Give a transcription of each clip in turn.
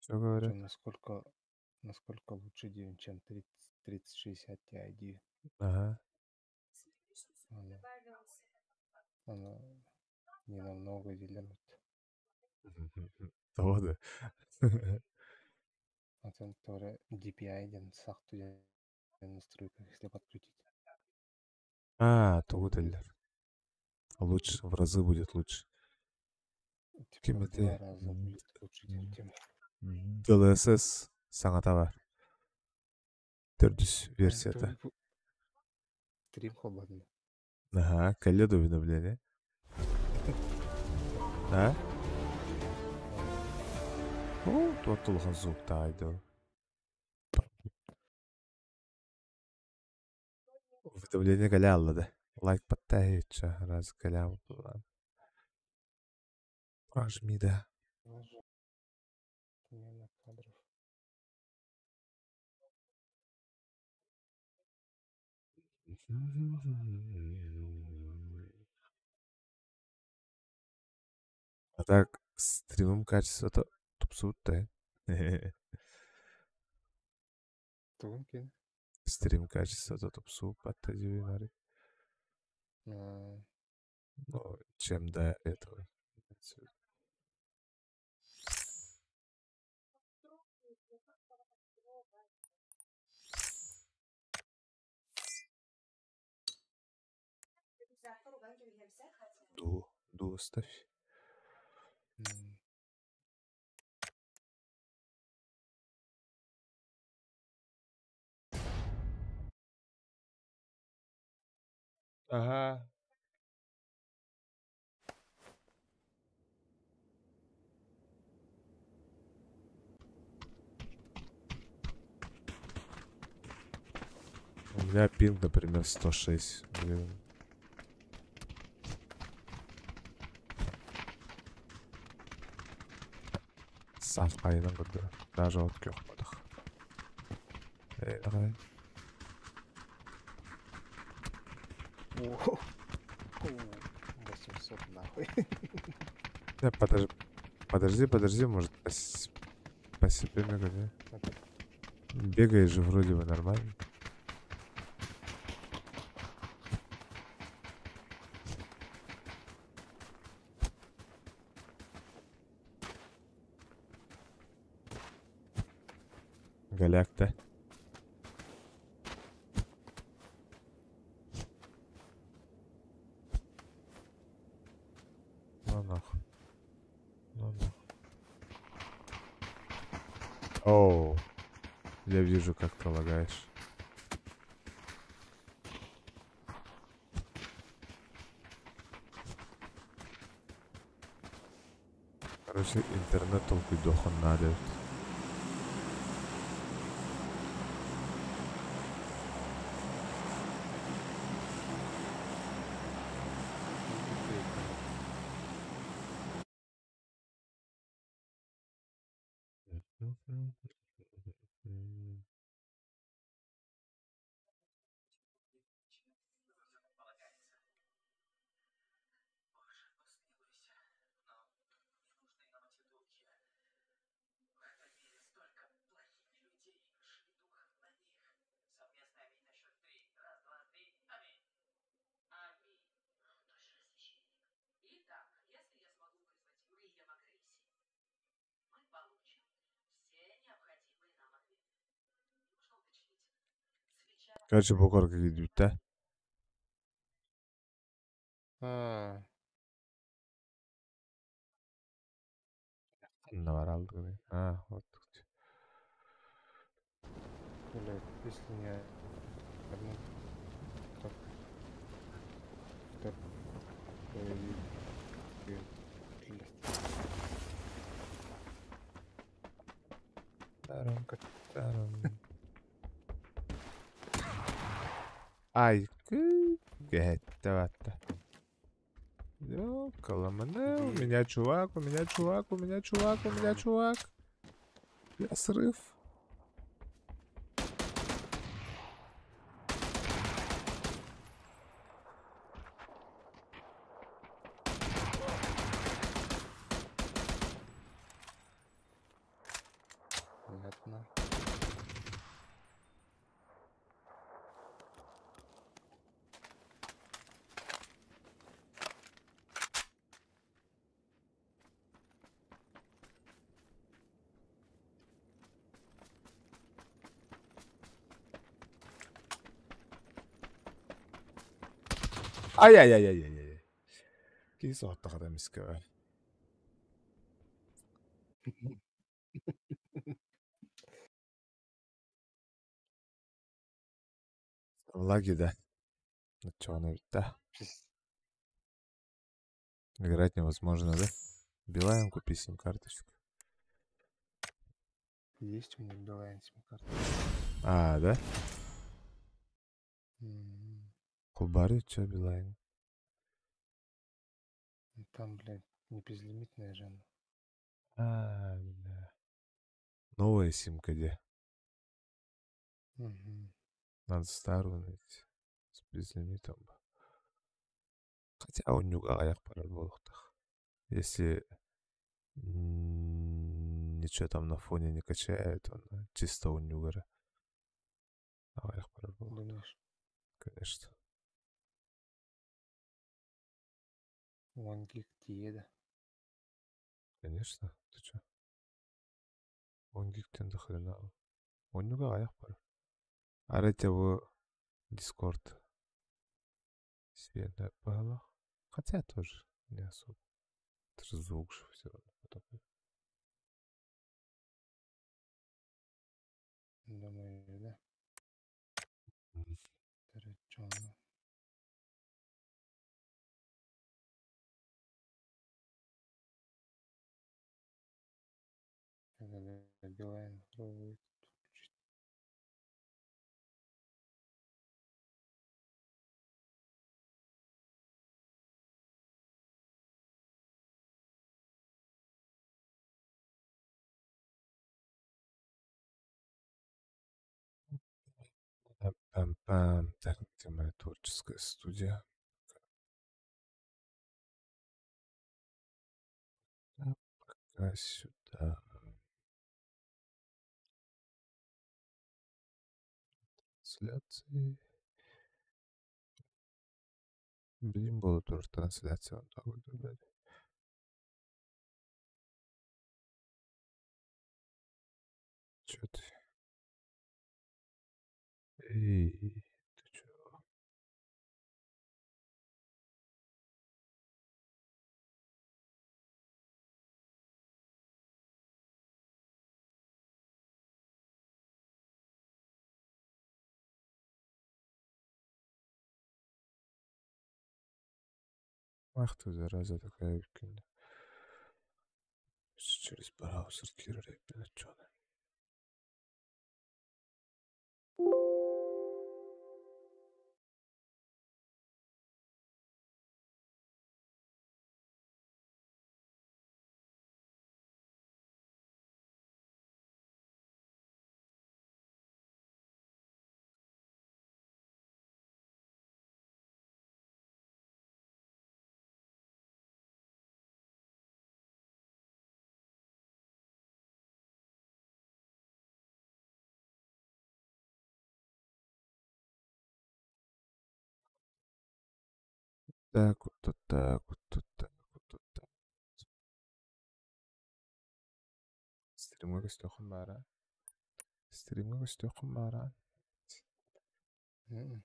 Что говорят? Чем насколько лучше, чем 3060 Ti. Ага. Она, она не намного делает. Тоғды. Атын тоже DPI-ден сақту настройка, если подкрутить. Тоғы делер. Лучше, в разы будет лучше. Типа в 2 раза будет лучше, чем... DLSS саңата бар. 400 версияда. Стрим холодный. Ага, колледу уведомление. А? О, тоталға звуктайды. Уведомление галя алады. Лайк подтягивается, раз галя алады. Прожми, да. Смена кадров. А так, стримом качество-то тупсут-то. Тонкий. Стрим качество-то тупсу подтягивает. Ну, чем до этого. Ду ставь. Ага. У меня пинг, например, 106. Блин. Саф қайынан көрді. Даже от кеқ бадық. Давай. 800 нахуй. Подожди, может по себе бегать. Бегаешь же вроде бы нормально. Голяк-то. Ну нахуй. Оу. Я вижу, как ты лагаешь. Короче, интернет толку дохон надо. Короче, букварка gidiyor da. Ne var aldı? Вот тут. Блядь, если не одну, так второе видео. Ай, гетто ватта. Ёкала мене, у меня чувак. Я срыв. Ай-яй-яй-яй-яй. Кейс оттық адам еске бай. Лаги, да. Чего она да? Играть невозможно, да? Билайн, купи сим-карточку. Есть у меня Билайн сим-карта. А, да? М, Кубари, чё Билайн? ну там, блядь, не безлимитная же она. А, бля. Новая симка где? Мгм. Надо старую найти. С безлимитом. Хотя у него аяқ парар болуқтық. Если ничего там на фоне не качает, он чисто у Нюгара. Аяқ парар болуқты. Думаешь, Конечно. 1 гиг тиеді. Конечно. Ты чё? 10 гигтен до хрена. У него аяқ парар. Арайте в Дискорд. Себе погала. Хотя тоже не особо. Это же звук же все равно. Потом. Думаю, да. Традиционно. Когда Билайн пробует включить. Пам-пам. Так, где моя творческая студия? Пока сюда. Трансляции. Блин, было тоже трансляция. Вот так вот, блядь. Чё ты? Эй, ты чё? Ах ты, зараза такая. Через браузер киррей, блядь, чё? Так вот, так вот, так вот, так. Стримге көстөкүн бара. Стримге көстөкүн бара. Мгм.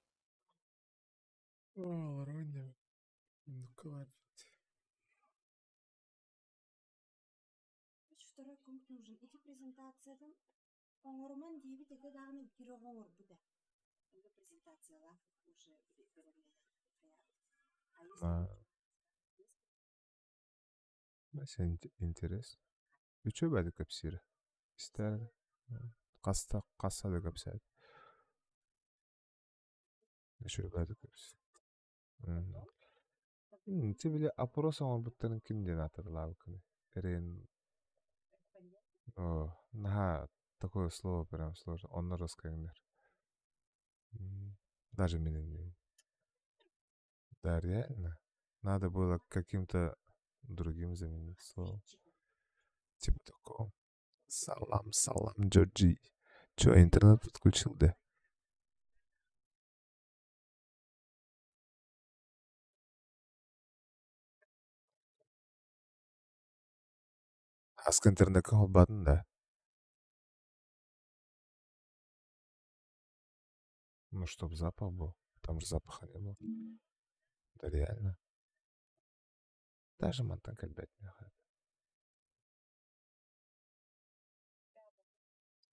Вроде. Значит, второй conclusion. Эти презентациядан оңорман дейбит эге дагы кире оңор буде. Эге презентациялар уже беремелер. А, Mesela интерес. Üçü bedi kapsiri. İster kassa da kapsaydı. Üçü bedi kapsiri. Ти биле опросом он буттарын кимден атырла букыны. Эрен. О, наха такое слово прям сложно. Он на русском. Даже меня. Да, реально. Надо было каким-то другим заменить словом. Типа такого. Салам, салам, Джорджи. Чё, интернет подключил, да? А с интернетом обладан, да? Ну, чтоб запах был. Там же запаха не было. Это реально. Даже мантан кальбет не хат.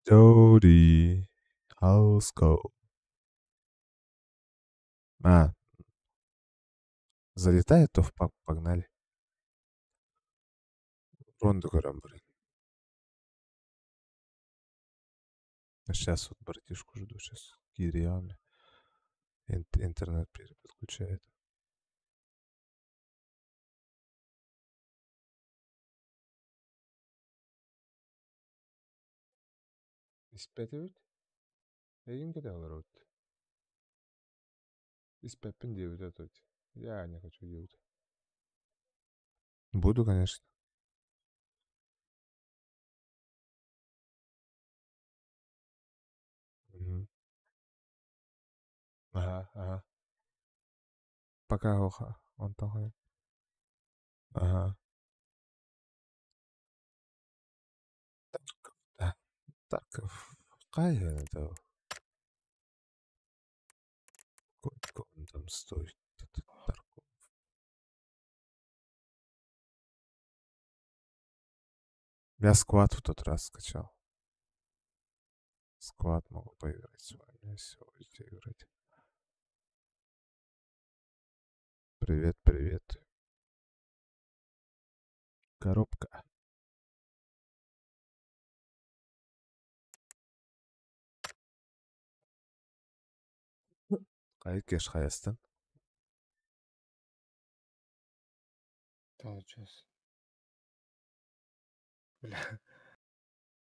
Jody, house call. Залетает, то в пап погнали. Ронду горам, блин. Сейчас вот братишку жду, сейчас Кириаме. Интернет подключает. Испетевит? Эгин кеде алар өт. Испеппин девит өтөт. Я не хочу девить. Буду, конечно. Мгм. Ага. Пока хоха. Он тохай. Ага. Да. Тарков. Кайф это. Сколько он там стоит? Этот Тарков. Я сквад в тот раз скачал. Сквад могу поиграть с вами, если будете играть. Привет, привет. Коробка. Кайкеш Хайстан. Там вот сейчас. Бля.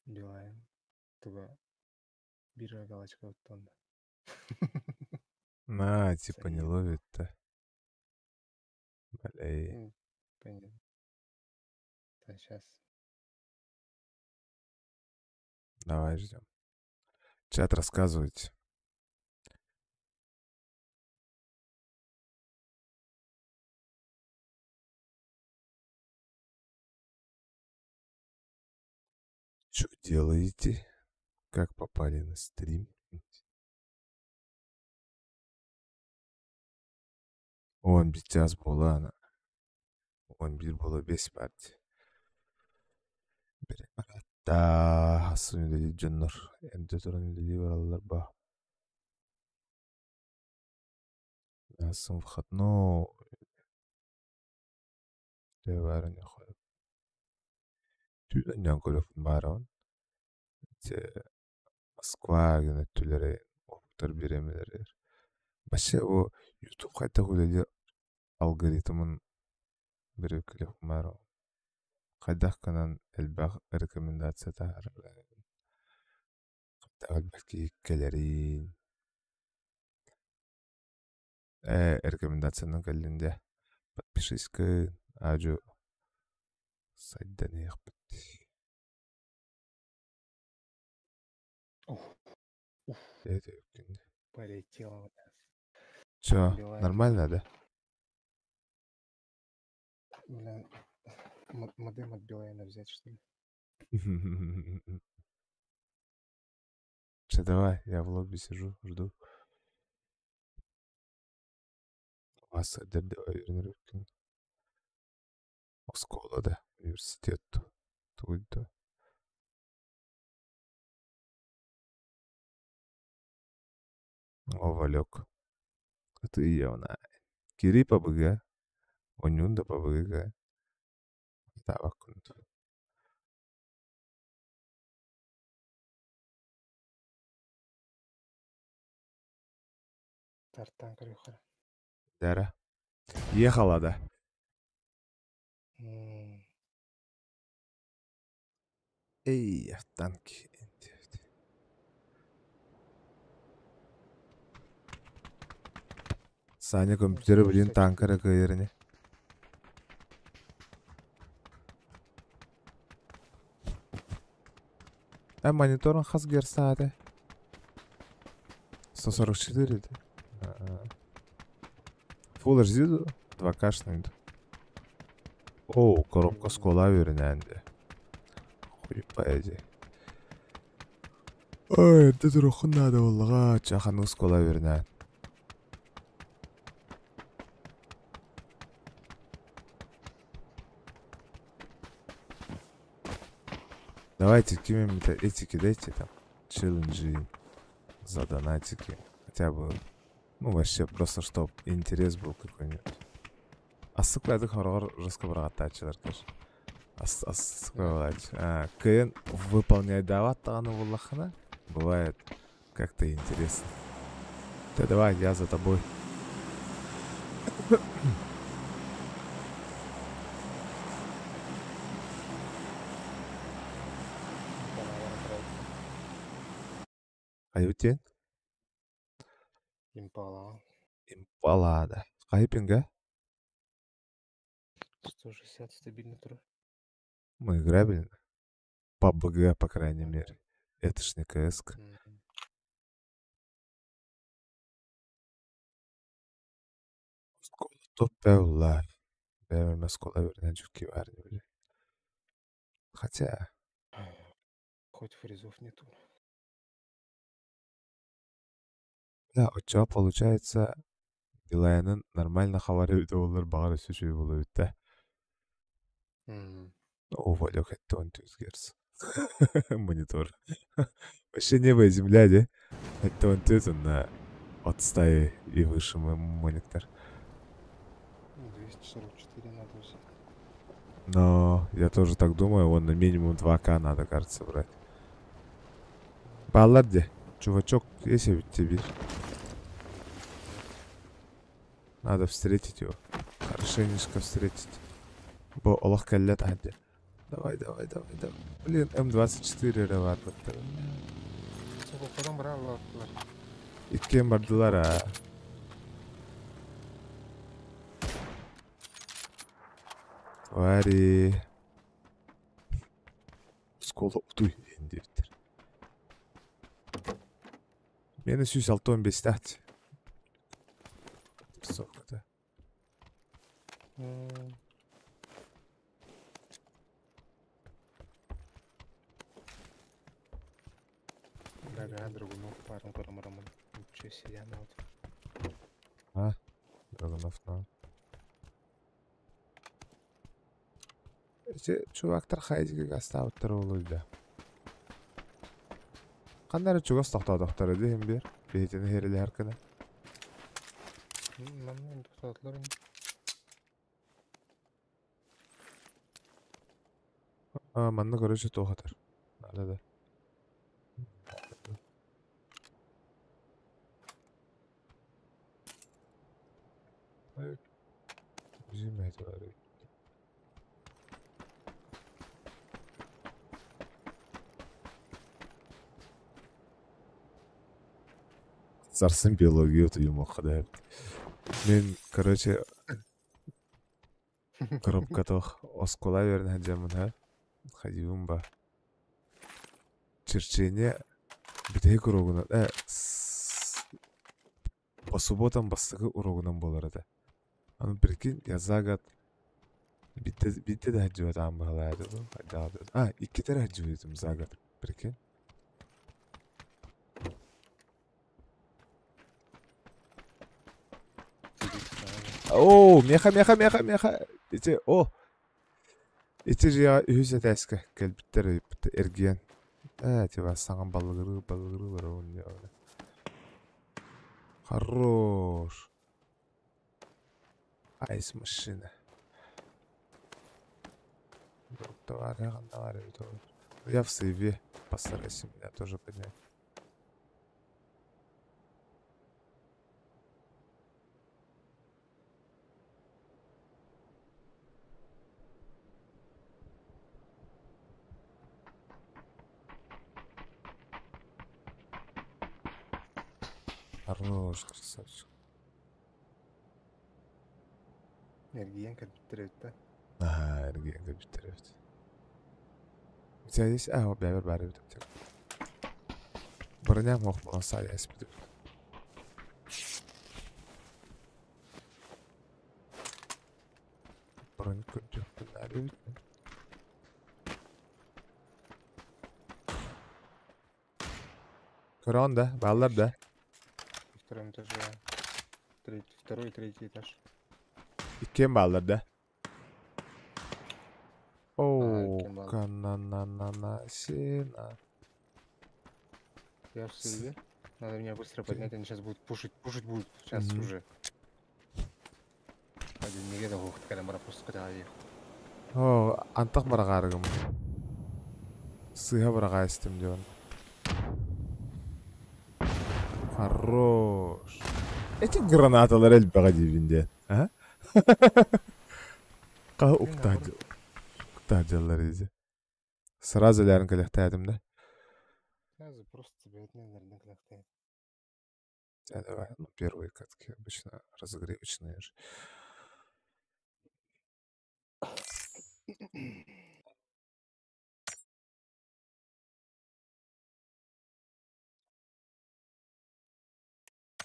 Билайн. Туга. Биржа галочка вот там. На, типа не Заебал. ловит-то. Блей. Понятно. Да, сейчас. Давай ждем. Чат рассказывайте. Что делаете? Как попали на стрим? Он битяз была она. Он бир было бес партия. Да, асуны дели джоннор. Энде туран дели бараллар ба. Асун вхатно. Теварен яхой. Тюлен янколов марон. Те Москва генет тюлере. Офтар биремелер. Баше о YouTube кайта гулели алгоритмын берекелеп марон. Кайдах канан элбах рекомендация тахар. Albaski келерин. Рекомендацияның кәлінде. Подпишись-ка. Аджу. Сайда не яқпыт. Это өткенде. Полетел. Чё, Билайн. нормально, да? Бля. Модем от Билайна взять, что ли? Че, давай, я в лобби сижу, жду. Вас давай үйренер. Осколада, университет. Туйда. Овалек. Это и явно. Кири побыга. Онюнда побыга. Давак күнді. Тартан крюха. Дара. Ехала, да. Эй, танки. Саня компьютері білін танкары күйеріне. Мониторын қаз герсады. 144 еді. Full HD 2К-шный. Оу, коробка с кола верненде. Хуй поэзи. Ой, это троху надо олға. Чахану с кола вернен. Давайте какими-то этики дайте там. Челленджи, задонатики. Хотя бы, ну, вообще просто, чтобы интерес был какой-нибудь. Ассықлайды хорғыр жысқы бір қаттачылар, конечно. Ассықлайды. Кейін выполняй даваттағаны болақына, бывает как-то интересно. Да давай, я за тобой. Аютен? Импала. Импалада. Хайпинга? 160 стабильно тур. Мы играбельны. По БГ, по крайней мере. Это ж не КС-ка. Топ бәулар. Бәулар скола вернен жүкке бәріне біле. Хотя... Хоть фризов нету. Да, отчего получается, Билайнын нормально хабары өте олар бағар өсіші болу өтті. Уволек это он тюзгерс. Монитор. Вообще небо и земля, да? Это он тюзен на от 100 и выше монитор. 244 надо взять. Но я тоже так думаю, вон на минимум 2К надо, кажется, брать. Балладе, чувачок, если тебе. Надо встретить его. Хорошенечко встретить. Бо Аллах каллят хадди. Давай. Блин, М24 реват. Потом брал. Иккен бардылар, а. Вари. Скола утуй енді бітір. Мені 115 тәхті. Пісовкада. Да, Драгунов паром карамараман. Ничего себе, я вот. Драгунов, ну. Чувактар хайзиге гастауыттар олуйда. Қандары чугас тоқтадықтар еді hem бер. Бейтені херелі әркіні. Мамын тоқтадылар енді. Манны көрөші тоқатар. Алады. Жимәді бары. Зарсын биология отуым оқыда. Мен, короче, коробка тоқ оскола верін хаджамын, ха? Хадивым ба. Черчене бітек урогынан, по субботам бастығы урогынан болар еді. Аны прикинь, я за год битте да хаджуат амбы халайды. Икки тәрі хаджуатым за год, прикинь. О, меха. Ите, Ите же я үйсе тәскі кәлбіттері әрген. Теба саған балығыры бар оғын не оғын. Хорош. Айс машина. Товар, товар. Я в сейве. Постарайся меня тоже поднять. Хорош, красавчик. Эрген кәлбіттер өтті. Эрген кәлбіттер өтті. У тебя есть? Вот бәбір бәрі өтіп. Бұрыням оқ болған сай әсіп өтіп. Бұрын көп жоқ. Бәрі өтіп. Көрі да, балалар да. Втором этаже. Второй и третий этаж. Иккен балалар да. Оу, кем алды? канананана, сена. Я в сырве. Надо меня быстро Ты- поднять, они сейчас будут пушить будет. Сейчас Мгм. уже. Один неге да уақыт кәдім бара просто кыта аяқ. О, антақ барағарығым. Сыға бараға істім деуін. Хорош. Эти гранаталар әлбәға дейбінде. А? Қа уктадылар еді. Сразу ләрін кәліқтәдім да. Сразу просто тебе наверное кілақтайды. Да, давай, ну, первые катки обычно разогревочные же.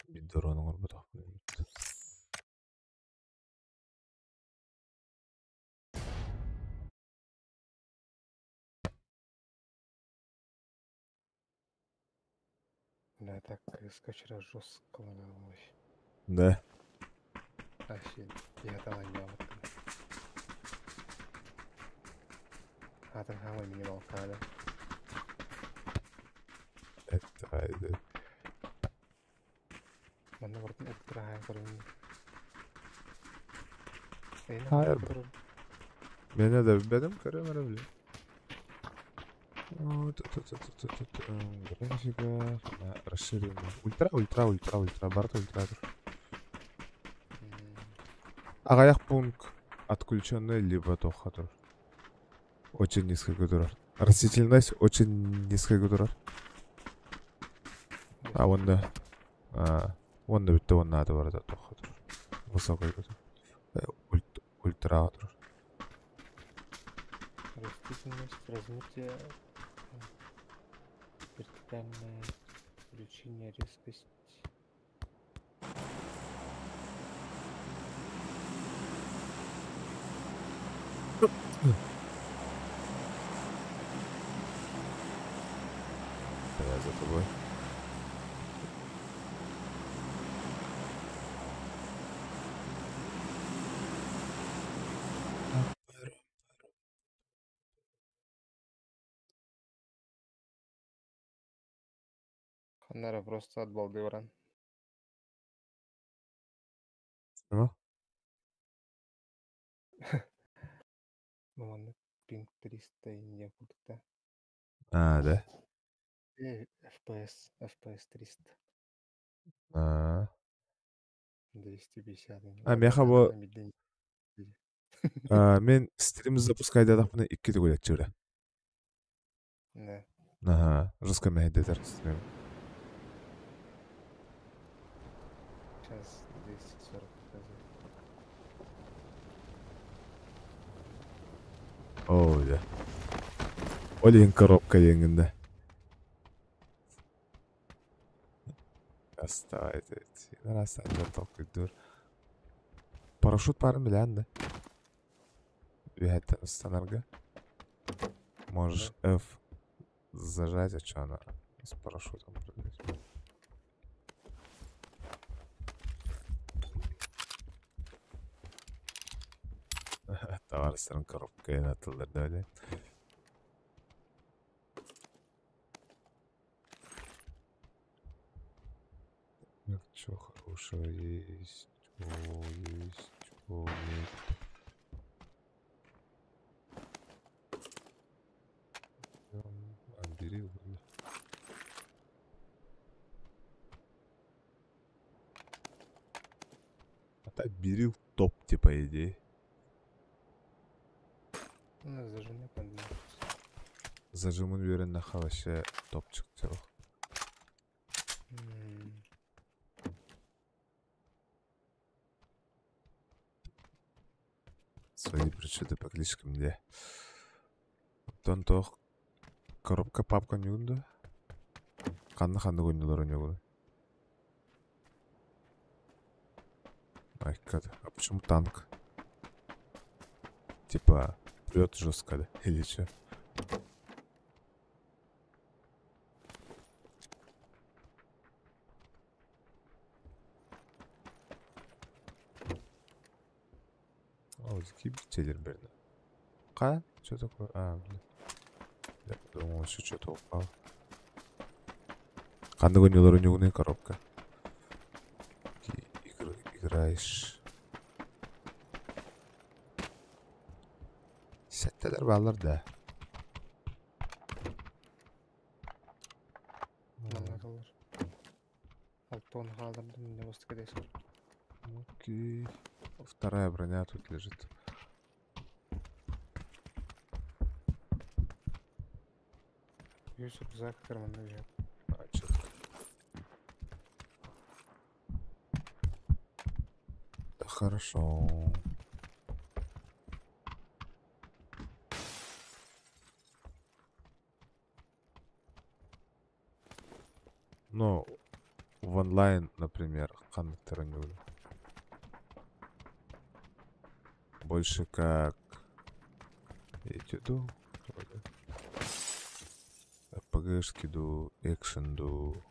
Биддороның орбытақ бұны. Да, так скачера жестко вообще. Да. Вообще, я там не вот. А там хамай минимал када. Это. Мана бұртын әттірағай көрінді. Hayır. Beni de benim karım öyle. Графика. Расширение. Ультра. Барт ультра. Ағаяқ пункт отключенный, либо тохатор. Очень низкий гудурар. Растительность очень низкий гудурар. А онда. Онда бітті, онда ады бар да тохатор. Высокий гудур. Ультра атор. Растительность, размытие, вертикальное включение, резкость. Я за тобой. Ханнара просто от балды баран. Что? Маманы пинг 300 инdia курдукта. Да? FPS 300. 250. Меха бұл... Мен стрим запускайды адақпыны 2 де көлет жүрі. Да. Жестко мәхедетер стрим. Сейчас 240 показывает. Оу, да. Олин коробка еңінде. Оставайте. Раз, только дур. Парашют парым білән, да? Вихеттен устанарға. Можешь F зажать, а что она с парашютом прыгать. Товарищların коробкaya atılır da öyle. Что хорошего есть, что есть. Берил, бля. А так берил топ, типа, идеи. Зажимай подъем. Зажимын берен на халаше топчик тел. Свои причуды по кличкам, где. Тон тох коробка папка нюнда. Ханна гонялар нюгу. Айкад. А почему танк? Типа прет жестко, да? Или что? Ау, зики бітелер берді. Ка? Что такое? А, блин. Я подумал, еще что-то упало. Қандай ойнулар ойнауына коробка. Играешь. Сәттелер балар да. Мана калар. Алтон калдырдым, мында босты кедесиң. Окей. Вторая броня тут лежит. Юсуп рюкзак карманда лежит. А, четко. Да хорошо. Ну, в онлайн, например, қандықтар ойнауды. Больше как... Этиду. РПГшкиду, экшенду.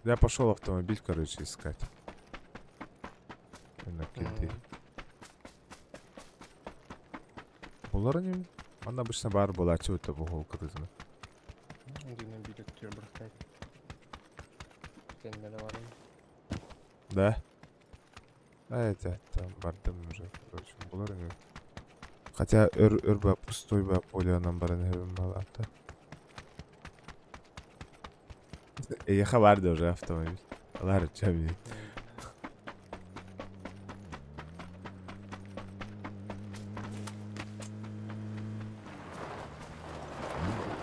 Я пошел автомобиль, короче, искать. На кенте. Булар не? Он обычно бар был, а чего-то в угол крызно. Дина билет тюр брахтайт. Тенде да барым. Да? А это там бардым уже, короче, булар не? Хотя өрбә пустой бә полянан барын хәбем балата. Я хабарда уже автомобиль. Лар чаби.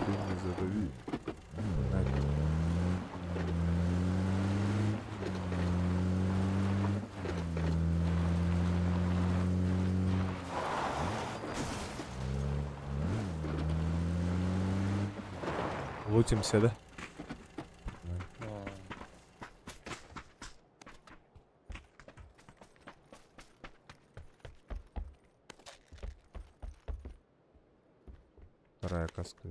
Не задави. Лутимся, да? Вторая каска.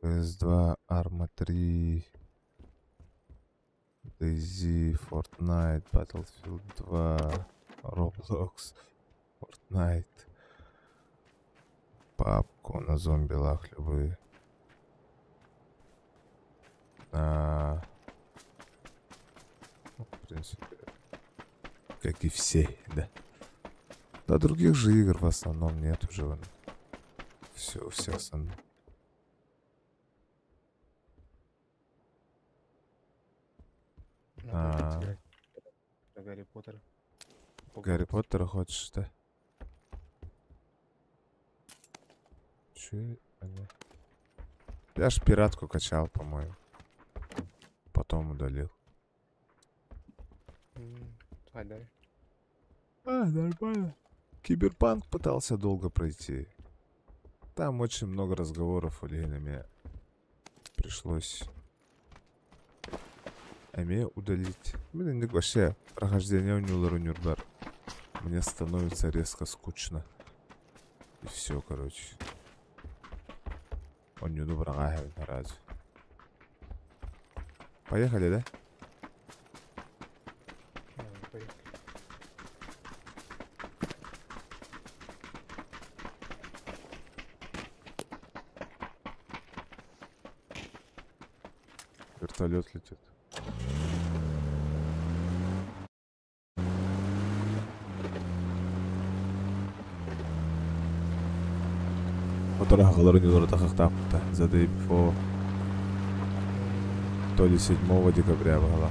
PS2, Arma 3, DayZ, Fortnite, Battlefield 2, Roblox, Fortnite, папку на зомбилах любые. Ну, в принципе, как и все, да. Да, других же игр в основном нет уже. Все основном. Гарри Поттер. Гарри Поттера хочешь, да? Че? Я ж пиратку качал, по-моему. Потом удалил. Айдай. А, нормально. Киберпанк пытался долго пройти. Там очень много разговоров у Ленина. Пришлось Эме удалить. Блин, вообще прохождение у Нюрбар. Мне становится резко скучно. И все, короче. Он не добрый, разве. Поехали, да? Поехали. Вертолет летит. Которая говорит, за day before. То ли 7 декабря была.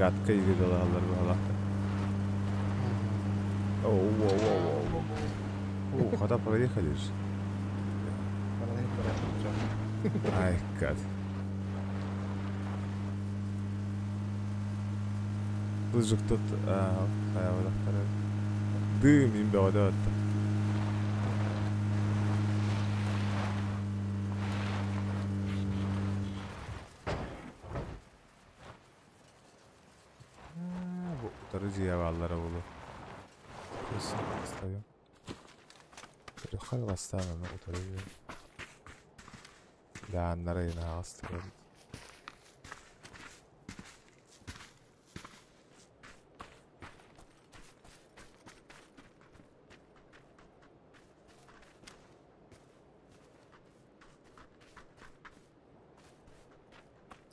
Gatka iyi dalalar bu О, куда проехали же? Ай, гад. Тут же кто-то... Дым им дает. Дорогие валлары было. Стою. Перехай восстану, но дорогие. Да, на рейна осталось.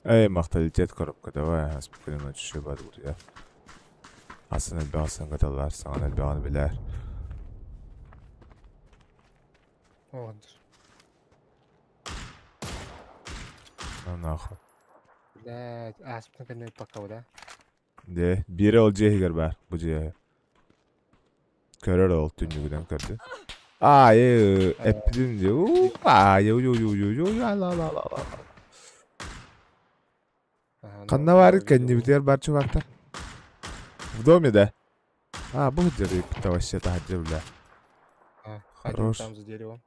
Эй, мақталитет коробка, давай, спокойной ночи, шибат, я. Асын әлбәғын саңғаталар, саңған әлбәғын білер. Вот. Ну нахуй. Блядь, аспен пока, да? Де, бире ол жегер бар, бұл жеге. Көрер ол түнігіден көрді. Эппидин же, Қанна бар екен, не бітер бар чувактар? В доме, да? Бұл жерде еппіта вообще тахаджи, бля. Хорош. Там за деревом.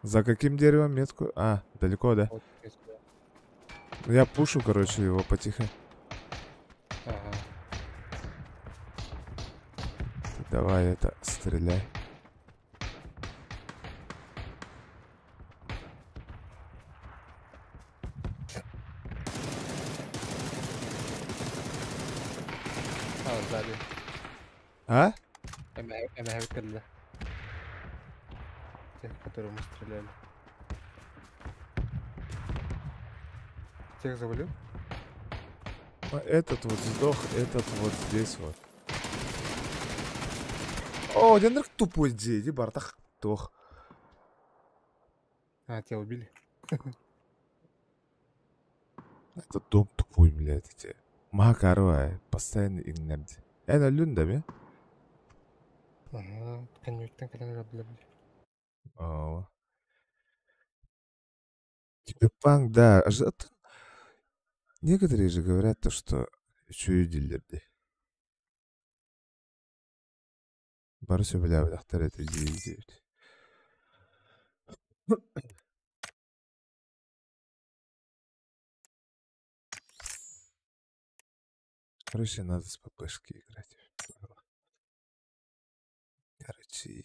За каким деревом метку? Далеко, да? Вот, здесь, да. Я пушу, короче, его потихо. Ага. Давай это, стреляй. Сзади. МХ-1. Тех, которые мы стреляли. Тех завалил? Этот вот сдох, этот вот здесь вот. О, Дендрик тупой деди, бартах тох. Тебя убили? Это дом тупой, блядь, эти. Макарой, постоянно игнорди. Это люндами? Ага, конъюнктен кален раблем. Киберпанк, да. Некоторые же говорят то, что еще и дилерди. Барысы бля, бляхтар это издевать. Короче, надо с ППшки играть. Короче.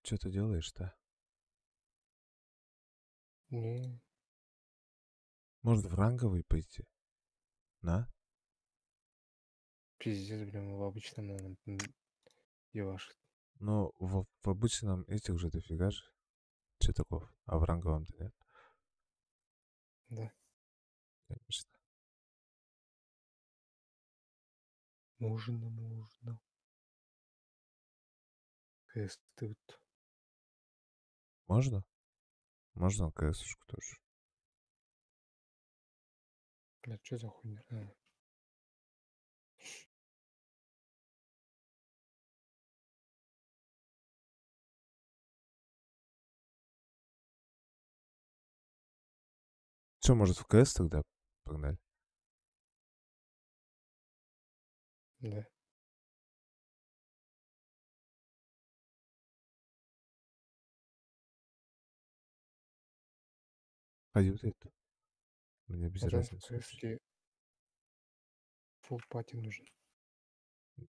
Что ты делаешь-то? Не, Может, в ранговый пойти? На? пиздец, блин, в обычном, наверное, ебашит. Ну, в обычном этих же дофига же. Че такого? А в ранговом-то нет? Да. Конечно. Можно. Квесты вот. Можно? Можно КСушку тоже. Бля, что за хуйня? Че, может, в КС тогда погнали? Да. Пойдет это. Мне без А там в разницы вообще. квесте фулл пати нужен.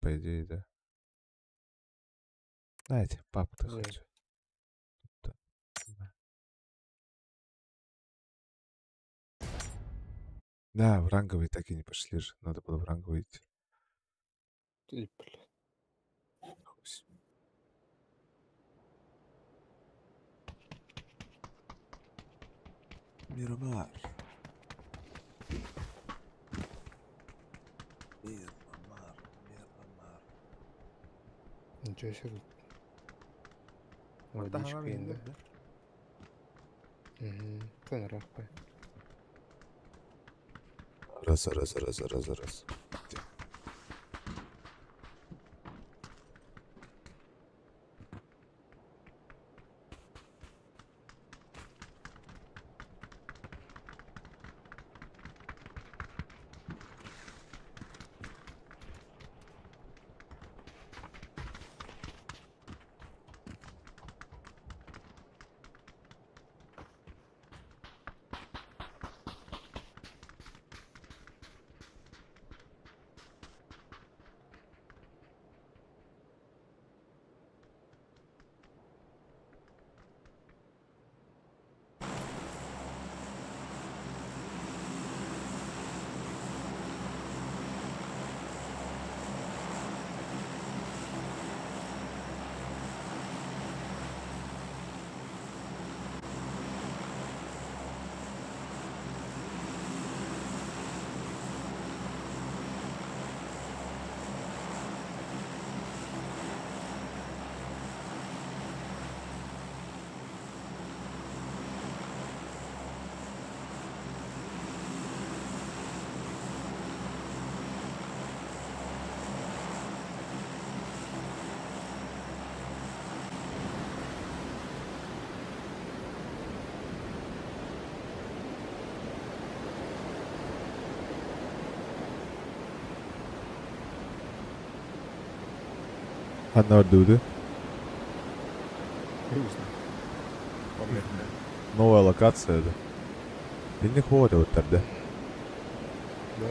По идее, да. Знаете, папа-то Да. хочу. Да, в ранговый так и не пошли же. Надо было в ранговый идти. И, бля. Мирамар. Мирамар. Ничего себе тут. Мата Водичка хана енді. мендер да? Тынырақ қой. Раз. Одна дуды. Новая локация, да? Ты не ходил вот тогда. Да.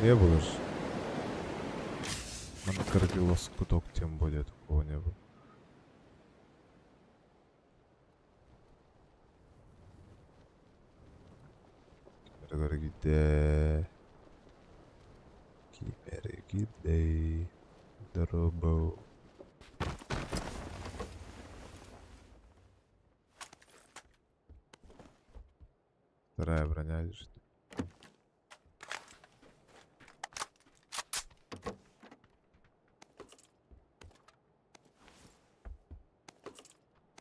Не было же. На Каргилос куток тем более такого не было. Kimere gitti. Kimere gitti. Дорого. Вторая броня лежит.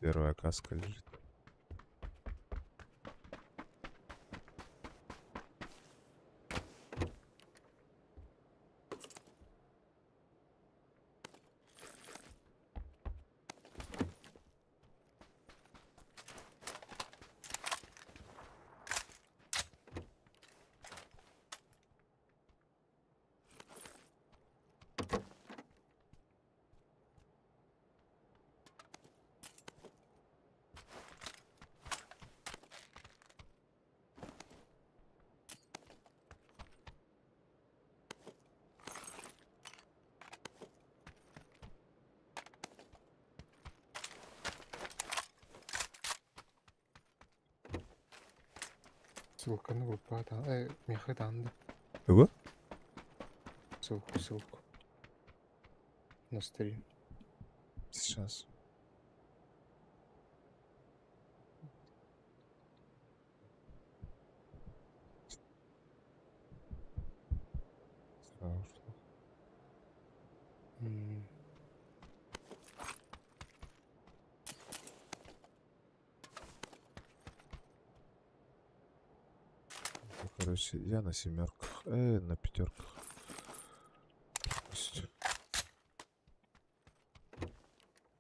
Первая каска лежит. Ссылканы группаға меха танды. Кого? Ссылку. На стрим. Сейчас. Короче, я на семерках, на пятерках.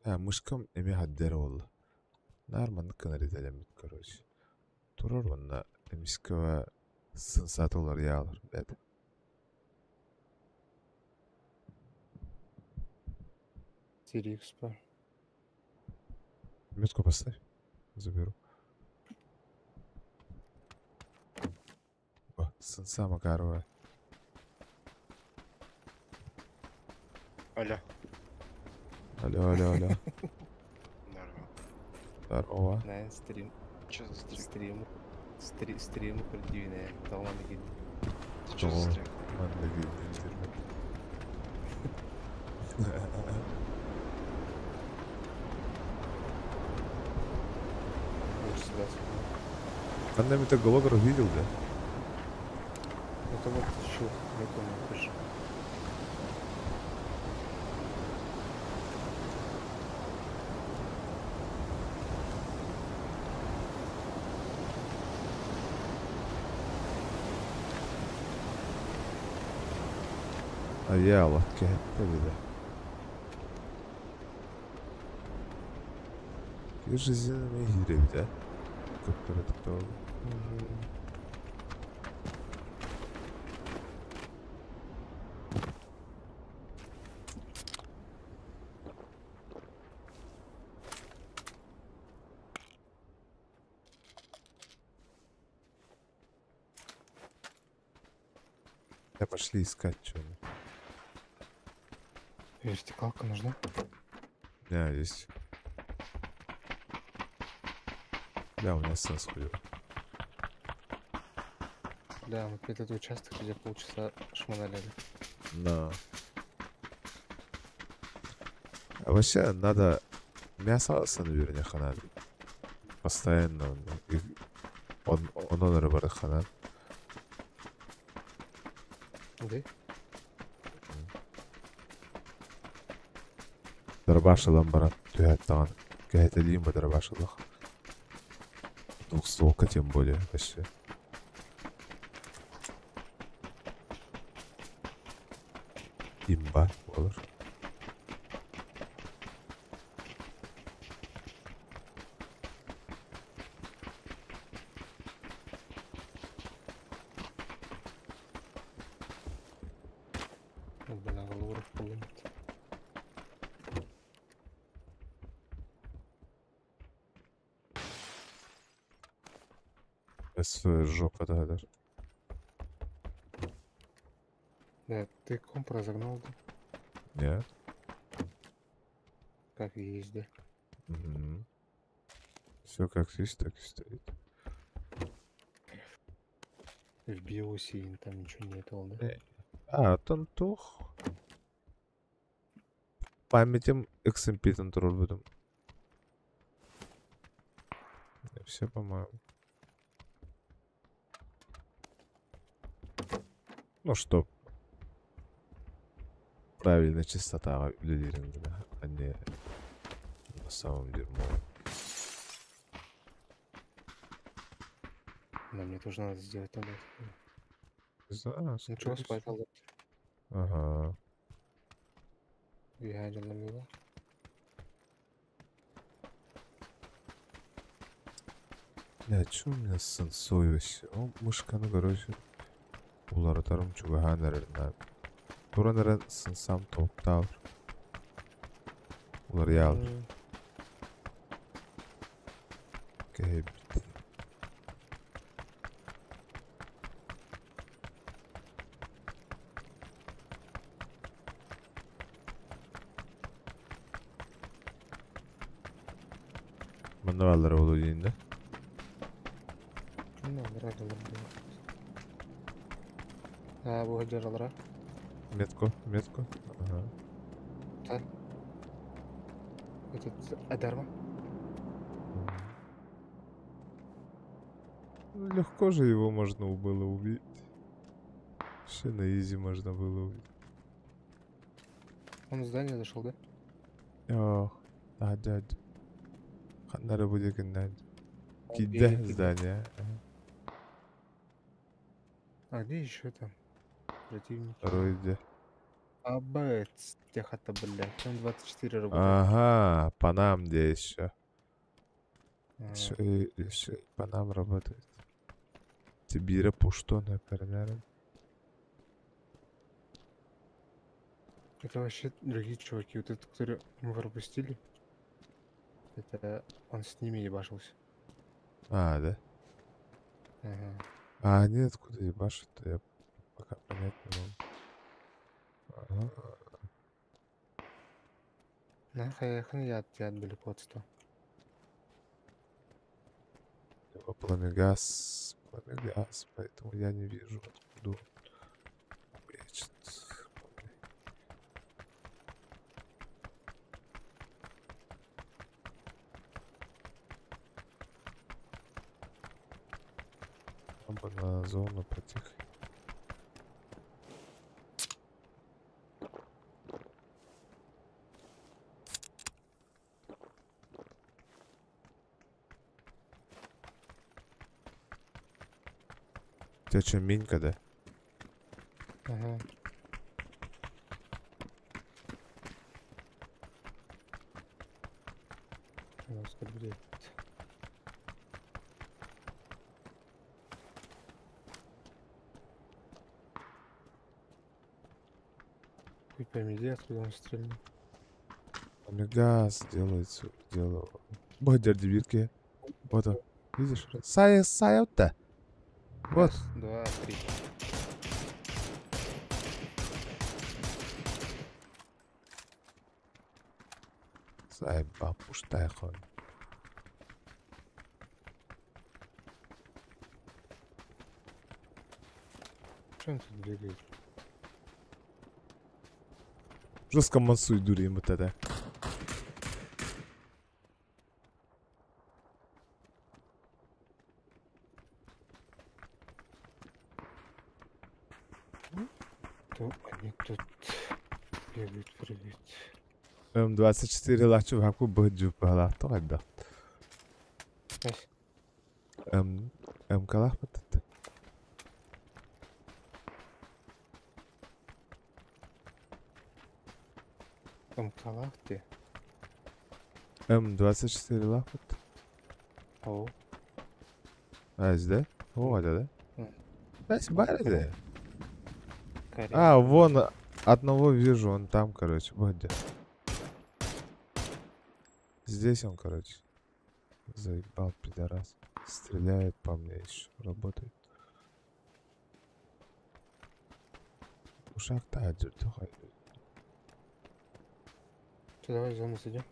Мышкам эме хаддер болду. Нарманды канарит элемит, короче. Турар онна эмискава сын сатылар яалар, бәді. Сирикс бар. Метку поставь, заберу. О, сынса Макарова. Алло. Алло. Нормально. Здорово. На стрим. Че за стрим? Стрим продвиная. Талманы гид. Ты че за стрим? Лучше сюда. Анда металлограф видел, да? Это вот еще, не помню точно. А я Allah katta bir de. Жизненная игра, да? Как-то это тоже. Да пошли искать что-нибудь. Вертикалка нужна? Да, есть. Да, у меня сын сходил. Да, мы этот участок, где полчаса шмоналяли. Да. А вообще надо мясо наверное, ханад. Постоянно он рыбары ханад. Да? Дарбашадан барат түйәттаған. Кәйті ба дарбашалық. Столка тем более вообще. Имба olur. Бля, голову поломит. Сжег это даже. Да, ты комп разогнал, да? Нет. Как и есть, да? Все как есть, так и стоит. В биосе там ничего нету, да? А, тантух. Памятем XMP контроль будем. Все, по-моему. Ну что? Правильно, чистота лидеринга, а не на самом дерьмо. Да, мне тоже надо сделать тогда. Не знаю, Ну скорее чего, всего. спать надо? Ага. Я один намила. Бля, чё у меня с сенсой вообще? О, мышканы, короче. Уларытарым чугахан әрірін. Туран әрін сынсам топтауыр. Улар яғыр. Кәйбіт. Мында балдар болу дейін да? Ну, рада была. А, bu hıcaralara. Метко, метко. Ага. Tal. Этот Адарма. Ну, легко же его можно было убить. Вообще на изи можно было убить. Он в здание зашел, да? Ох, а дядя. Ханнары будет гнать. Он Кида бегает, бегает. здание. А где еще там противники? Второй где? Абец. Тихо-то, блядь. Там 24 работает. Ага, по нам где еще. А, Еще и по нам работает. Тибира пушто, например. Это вообще другие чуваки. Вот этот, который мы пропустили. Это он с ними ебашился. А, да? Ага. А они откуда ебашут-то, я пока понять не могу. Ага. Нахуй я от тебя далеко отстал. Его пламегаз, поэтому я не вижу, откуда он прячется. Оба на зону потихо. У тебя что, минька, да? Ага. Оскорбляет. Хуй пойми, где откуда он стрельнул. Омегас делает свое дело. Бодер дебирки. Вот он. Видишь? Сая-то. Вот. Раз, два, три. Сай бабуштай хон. Че он тут бегает? Жестко мансуй дури ему тогда. То они тут бегают, прыгают. М24 лачу хаку бэджу пала. Тогда. Ась, Калах патата. там калах ты. М24 лапат. Ау. Да? О, да? М. Спасибо, да. Карри. А, вон одного вижу, он там, короче, Бодя. Здесь он, короче. Заебал, пидорас. Стреляет по мне еще, работает. Ушак-то один, Ты давай в зону сидим.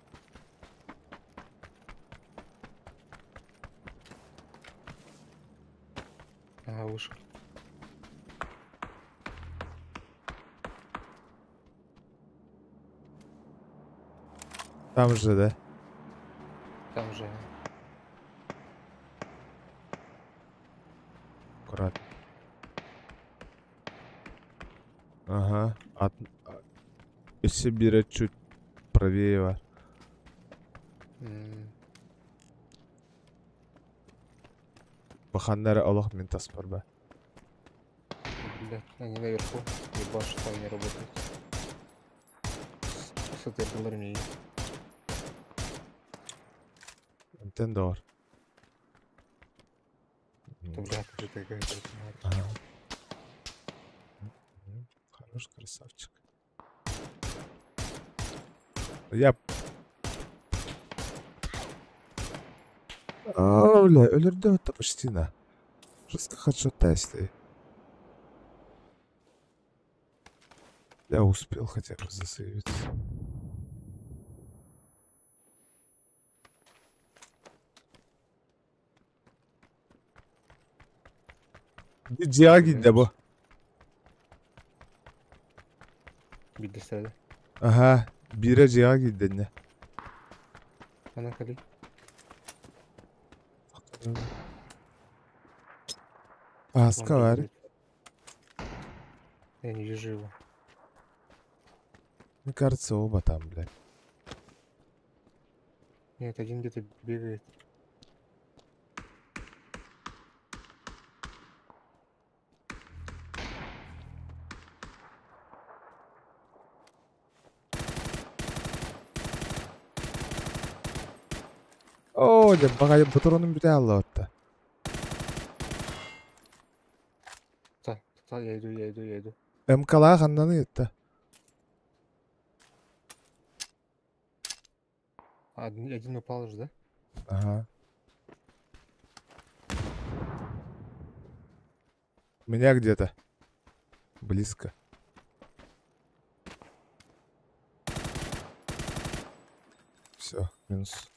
Ага, вышел. Там же, да? Там же. Аккуратно. Ага. Если берет чуть правее var. Баханнары Аллах мен таспар ба. Блядь, они наверху. Ебашь, там не работают. С этой армией. Нинтендо бар. Да, блядь, это какая-то. Ага. Хорош, красавчик. Я... Бля, өлерде өтті почти на. Жестко хедшотта стоит. Я успел хотя бы засейвиться. Диаги дебо. Бит деседі. Ага, бире диаги денне. Ана кали. Аска var. Я не вижу его. Мне кажется, оба там, блядь. Нет, один где-то бегает. О, деп бағай бутуронун бите алла отта. Та, я иду. МКла қанданы етті. Один упал же, да? Ага. У меня где-то. Близко. Все, минус.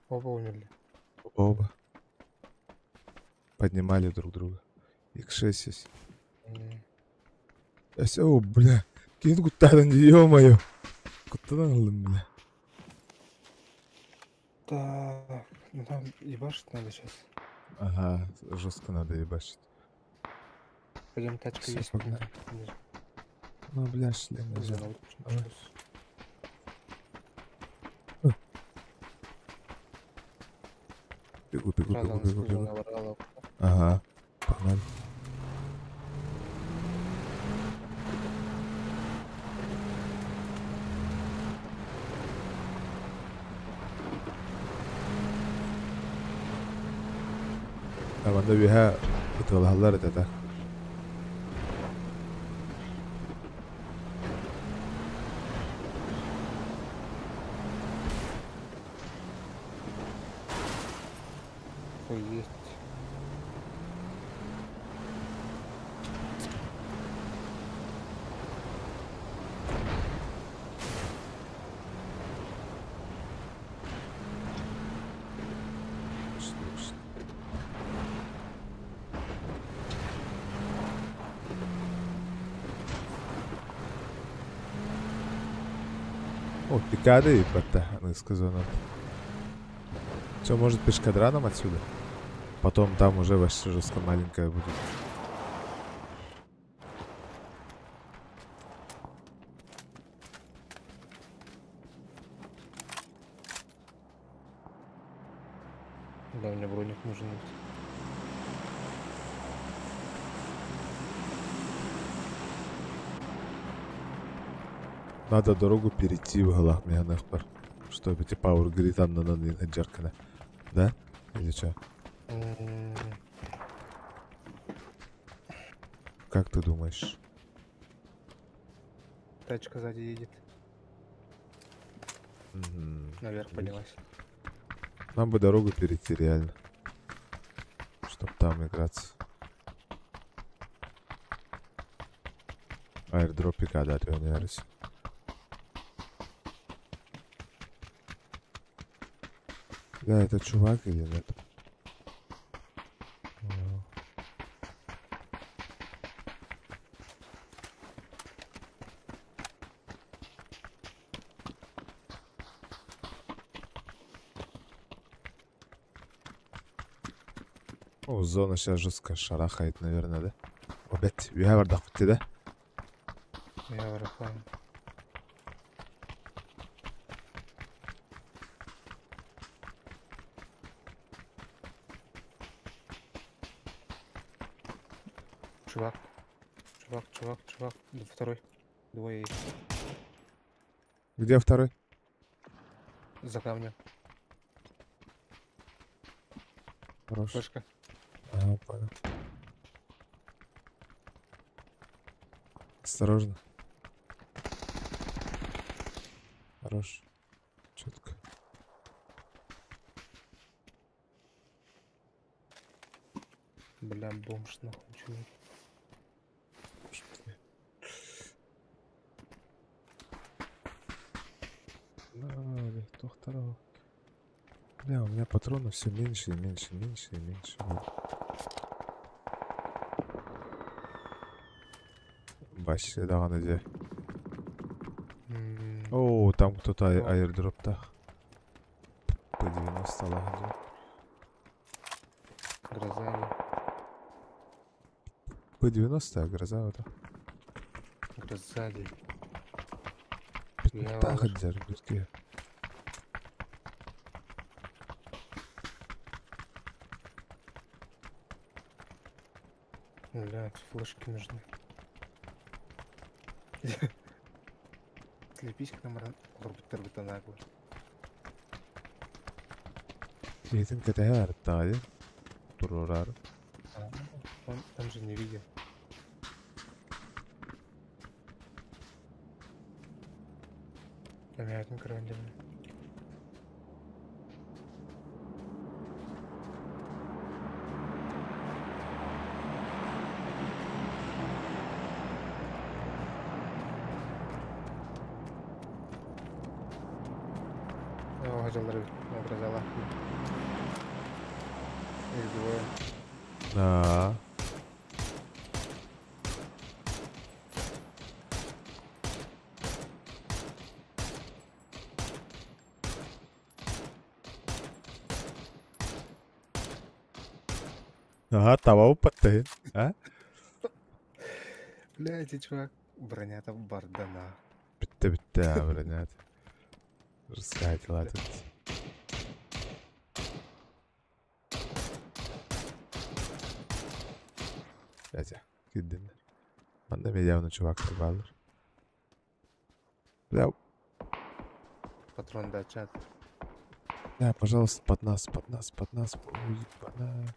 Оба умерли. Оба. Поднимали друг друга. X6 есть. О, бля. Кейін құттадың, ё-моё. Құттадан алдым, бля. Так, ну там ебашить надо сейчас. Ага, жестко надо ебашить. Пойдем, тачка Всё, есть. погнали. Да, Ну, бля, шлем не назад. знаю, Давай. пришлось. Бегу, бегу, Сразу бегу, на бегу, снизу бегу. наворала. Ага, погнали. Аманда биха ытылалар да. Ой, есть. О, пикады, ебать-то, она сказала. Все, может, пешкадраном отсюда? Потом там уже вообще жестко маленькая будет. Да, мне броник нужен. Надо дорогу перейти в голах меганахпар. Чтобы эти пауэр гритан на джаркана. Да? Или что? Как ты думаешь? Тачка сзади едет. Наверх поднялась. Нам бы дорогу перейти реально. Чтоб там играться. Аирдроп пикада отвенерись. Да, это чувак или нет? О, зона сейчас жестко шарахает, наверное, да? Опять, я вардах да? Я вырахаю. Чувак. Чувак. Да, второй. Двое есть. Где второй? За камнем. Хорош. Флешка. Ага, понял. Осторожно. Хорош. Четко. Бля, бомж нахуй, чувак. Кто второго? Бля, у меня патронов все меньше и меньше. Вообще, да, где? О, там кто-то аирдропта. По 90 лаги. Гроза. По 90 гроза это. Грозали. Так отдержки. Блядь, флешки нужны. Слепись к нам орбитер нагло. Ейтин кетая арттади. Турурар. Он же не видел. Понятно, крайне. Жалры, образала. Их двое. Да. Ага, того подтейн. А? Бля, эти чувак, броня-то бардана. Бітті, бронят. Розкатила тут. Дядя, киддin. Bana bir явно чувак балыр. Бля, Патрон да чат. бля, пожалуйста, под нас. Ой, ебана.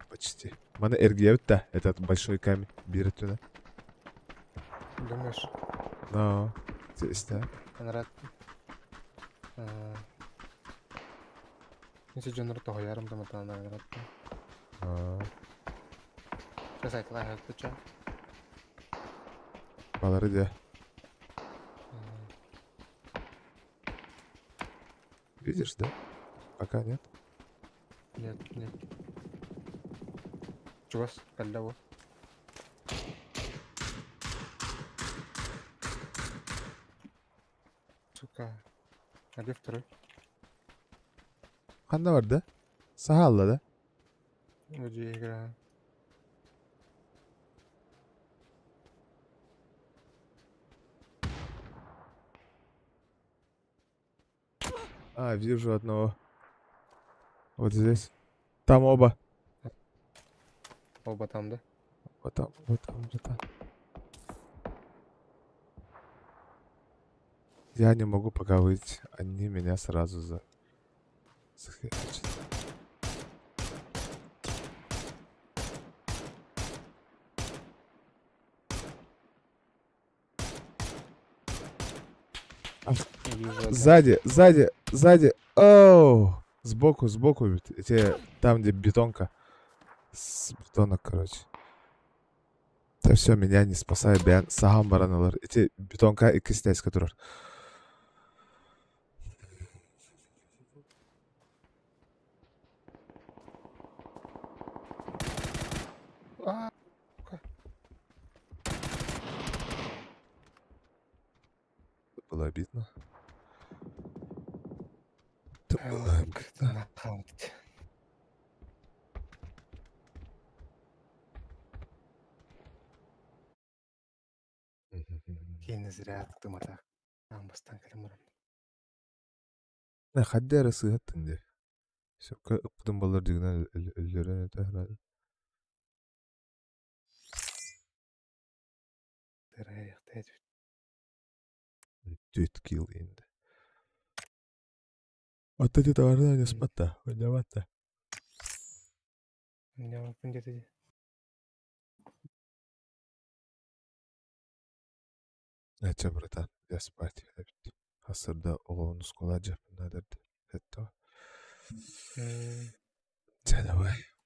Почти. Бana эргеют, да, этот большой камень. Бирит туда. Думаешь, Но, здесь, да. он рад? Если Джонер того ярым там это она рад. А, Сейчас я клаю это чат. балары да. Видишь, да? Пока нет. Нет, нет. Чувак, каляву. Сука. А где второй? Handa var da. Sahalla da. Где игра? А, вижу одного. Вот здесь. Там оба. Оба там, да? Вот там, вот там, вот там. Я не могу пока выйти. Они меня сразу захерачат. Вижу одного. Сзади. Оу! Сбоку. Эти, там, где бетонка. С бетонок, короче. Да все, меня не спасает. Ben sağım baranılır. Эти бетонка и кистес, которые. А, Было обидно. Это было обидно. нокаут. Кейін зря тымата. Амбастан калимурам. Ne haddi arası hattın de. Şapka ıpkıdım balar digna ellere ne herhalde. Тырайық тәді. Düt kill indi. Hatta de tavarına ne spatta. Oynamatta. Не мүмкін деді. Нече, братан, я спать. Hasırda oğlunu skola cepinde derdi. Hatta. Sen de vay.